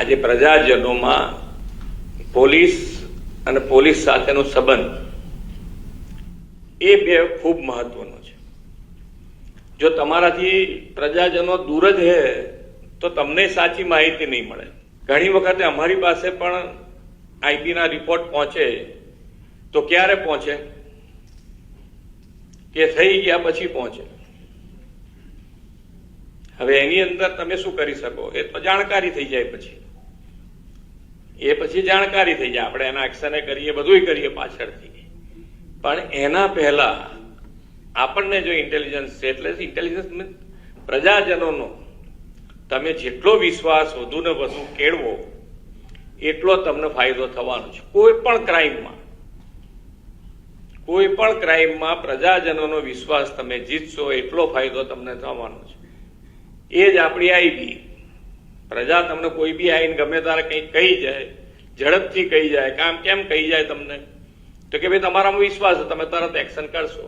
આજે પ્રજાજનોમાં પોલીસ અને પોલીસ સાથેનો સંબંધ એ બે ખૂબ મહત્વનો છે. જો તમારાથી પ્રજાજનો દૂર જ હે તો તમને સાચી માહિતી નહીં મળે. ઘણી વખતે અમારી પાસે પણ આઈપીના રિપોર્ટ પહોંચે તો ક્યારે પહોંચે કે થઈ ગયા પછી પહોંચે. હવે એની અંદર તમે શું કરી શકો? એ તો જાણકારી થઈ જાય પછી જાણકારી થઈ જાય, આપણે એના એક્શને કરીએ, બધુંય કરીએ પાછળથી. પણ એના પહેલા આપણને જો ઇન્ટેલિજન્સ છે, એટલે ઇન્ટેલિજન્સ મીન્સ પ્રજાજનોનો તમે જેટલો વિશ્વાસ વધુ ને વધુ કેળવો એટલો તમને ફાયદો થવાનો છે. કોઈ પણ ક્રાઇમમાં પ્રજાજનોનો વિશ્વાસ તમે જીતશો એટલો ફાયદો તમને થવાનો છે. એ જ આપણી આઈબી. પ્રજા તમને કોઈ બી આવીને ગમે ત્યારે કંઈક કહી જાય, ઝડપથી કહી જાય, કામ કેમ કહી જાય તમને? તો કે ભાઈ તમારામાં વિશ્વાસ છે, તમે તરત એક્શન કરશો.